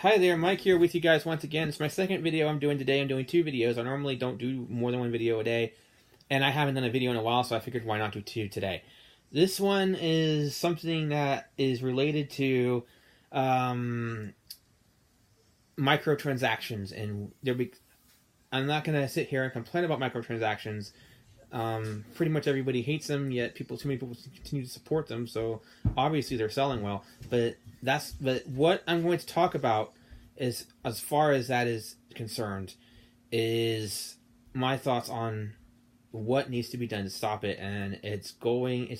Hi there, Mike here with you guys once again. It's my second video I'm doing today. I'm doing two videos. I normally don't do more than one video a day, and I haven't done a video in a while, so I figured why not do two today. This one is something that is related to microtransactions, and I'm not going to sit here and complain about microtransactions. Pretty much everybody hates them, yet too many people continue to support them, so obviously they're selling well. But what I'm going to talk about is, as far as that is concerned, is my thoughts on what needs to be done to stop it. And it's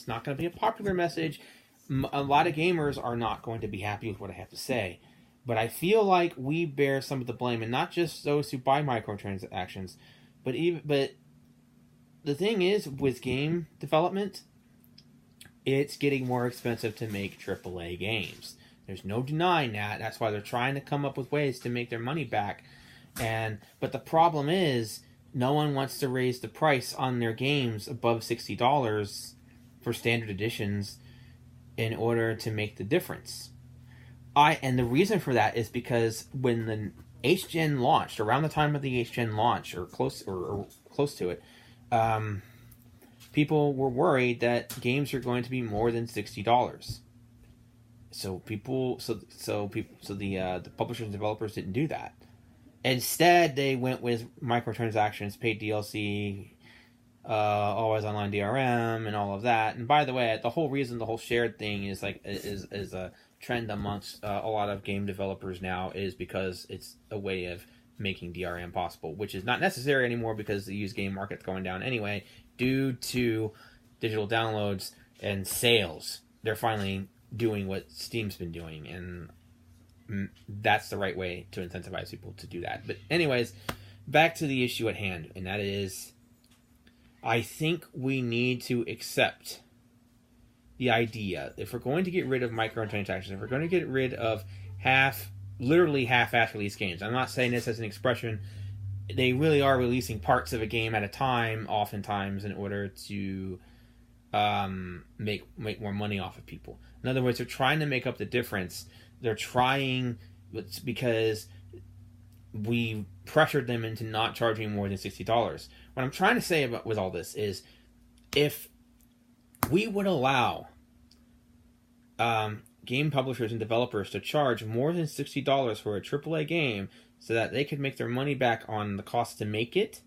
not going to be a popular message. A lot of gamers are not going to be happy with what I have to say, but I feel like we bear some of the blame, and not just those who buy microtransactions, but the thing is, with game development, it's getting more expensive to make AAA games. There's no denying that. That's why they're trying to come up with ways to make their money back. But the problem is, no one wants to raise the price on their games above $60 for standard editions in order to make the difference. And the reason for that is because when the HGen launched, around the time of the HGen launch, or close to it, people were worried that games are going to be more than $60. So the publishers and developers didn't do that. Instead, they went with microtransactions, paid DLC, always online DRM, and all of that. And by the way, the whole reason the whole shared thing is a trend amongst a lot of game developers now is because it's a way of making DRM possible, which is not necessary anymore because the used game market's going down anyway due to digital downloads and sales. They're finally doing what Steam's been doing, and that's the right way to incentivize people to do that. But anyways, back to the issue at hand, and that is, I think we need to accept the idea, if we're going to get rid of microtransactions, if we're going to get rid of literally half-ass release games. I'm not saying this as an expression. They really are releasing parts of a game at a time, oftentimes, in order to make more money off of people. In other words, they're trying to make up the difference. They're trying, because we pressured them into not charging more than $60. What I'm trying to say with all this is, if we would allow game publishers and developers to charge more than $60 for a AAA game so that they could make their money back on the cost to make it,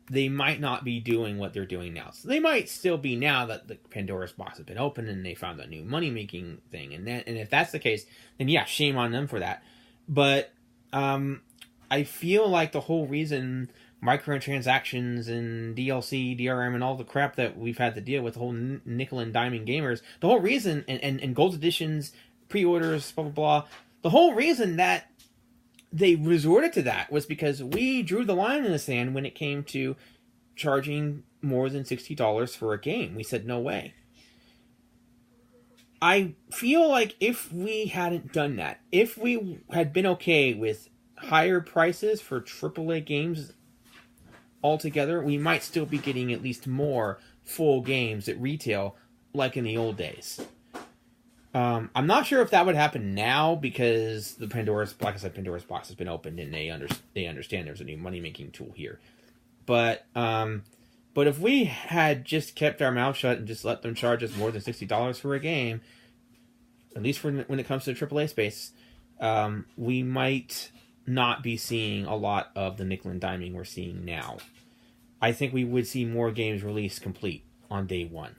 they might not be doing what they're doing now. So they might still be, now that the Pandora's box has been opened and they found a new money-making thing. And if that's the case, then yeah, shame on them for that. But I feel like the whole reason microtransactions and DLC, DRM, and all the crap that we've had to deal with, the whole nickel and diming gamers, the whole reason, and gold editions, pre-orders, blah, blah, blah, the whole reason that they resorted to that was because we drew the line in the sand when it came to charging more than $60 for a game. We said, no way. I feel like if we hadn't done that, if we had been okay with higher prices for AAA games altogether, we might still be getting at least more full games at retail like in the old days. I'm not sure if that would happen now because Pandora's box has been opened and they understand there's a new money-making tool here. But if we had just kept our mouth shut and just let them charge us more than $60 for a game, at least when it comes to the AAA space, we might not be seeing a lot of the nickel and diming we're seeing now. I think we would see more games released complete on day one.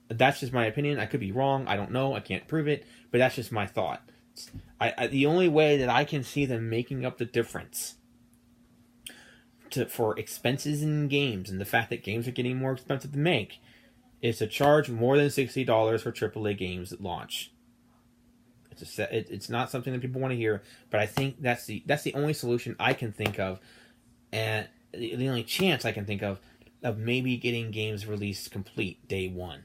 That's just my opinion. I could be wrong. I don't know. I can't prove it. But that's just my thought. The only way that I can see them making up the difference for expenses in games, and the fact that games are getting more expensive to make, is to charge more than $60 for AAA games at launch. It's not something that people want to hear, but I think that's the only solution I can think of, and the only chance I can think of maybe getting games released complete day one,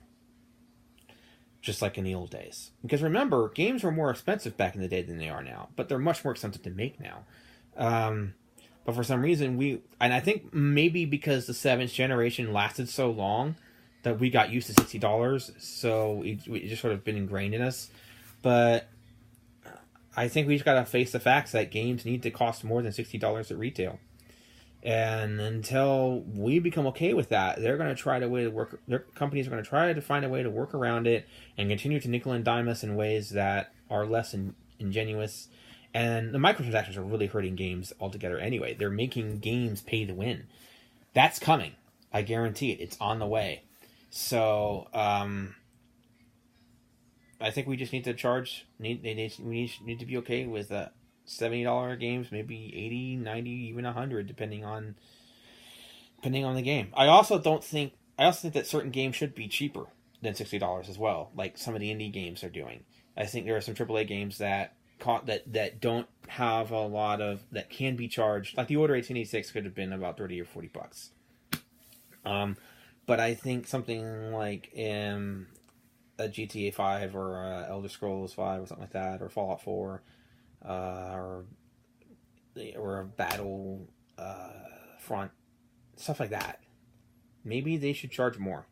just like in the old days. Because remember, games were more expensive back in the day than they are now, but they're much more expensive to make now. But for some reason, and I think maybe because the 7th generation lasted so long that we got used to $60, so it just sort of been ingrained in us. But I think we just got to face the facts that games need to cost more than $60 at retail. And until we become okay with that, they're going to try to way to work. Their companies are going to try to find a way to work around it and continue to nickel and dime us in ways that are less ingenuous. And the microtransactions are really hurting games altogether. Anyway, they're making games pay to win. That's coming. I guarantee it. It's on the way. So I think we just need to charge. We need to be okay with $70 games, maybe 80, 90, even 100, depending on the game. I also think that certain games should be cheaper than $60 as well, like some of the indie games are doing. I think there are some AAA games that don't have a lot of that can be charged. Like the Order 1886 could have been about $30 or $40. But I think something like a GTA 5 or Elder Scrolls 5 or something like that, or Fallout 4. Or a battle front, stuff like that. Maybe they should charge more.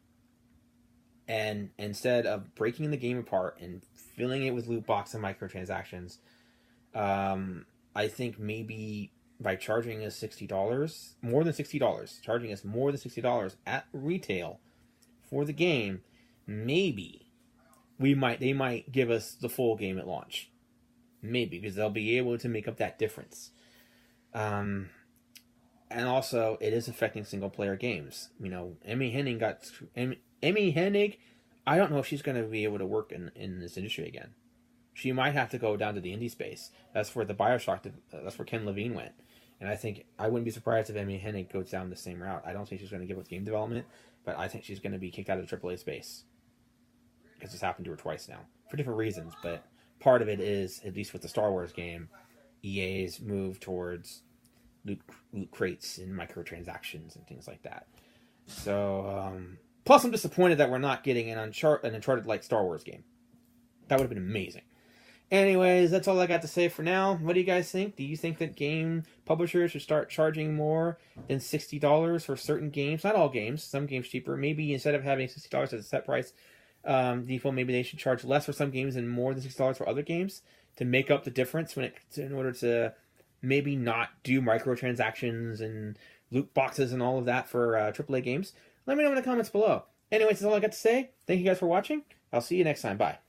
And instead of breaking the game apart and filling it with loot box and microtransactions, I think maybe by charging us $60, more than $60, charging us more than $60 at retail for the game, maybe they might give us the full game at launch. Maybe, because they'll be able to make up that difference. And also, it is affecting single-player games. You know, Emmy Hennig, I don't know if she's going to be able to work in this industry again. She might have to go down to the indie space. That's where that's where Ken Levine went. And I wouldn't be surprised if Emmy Hennig goes down the same route. I don't think she's going to give up game development, but I think she's going to be kicked out of the AAA space. Because it's happened to her twice now. For different reasons, but part of it is, at least with the Star Wars game, EA's move towards loot crates and microtransactions and things like that. So, plus I'm disappointed that we're not getting an Uncharted-like Star Wars game. That would have been amazing. Anyways, that's all I got to say for now. What do you guys think? Do you think that game publishers should start charging more than $60 for certain games? Not all games. Some games cheaper. Maybe instead of having $60 as a set price, default, maybe they should charge less for some games and more than $60 for other games to make up the difference in order to maybe not do microtransactions and loot boxes and all of that for AAA games. Let me know in the comments below. Anyways, that's all I got to say. Thank you guys for watching. I'll see you next time. Bye.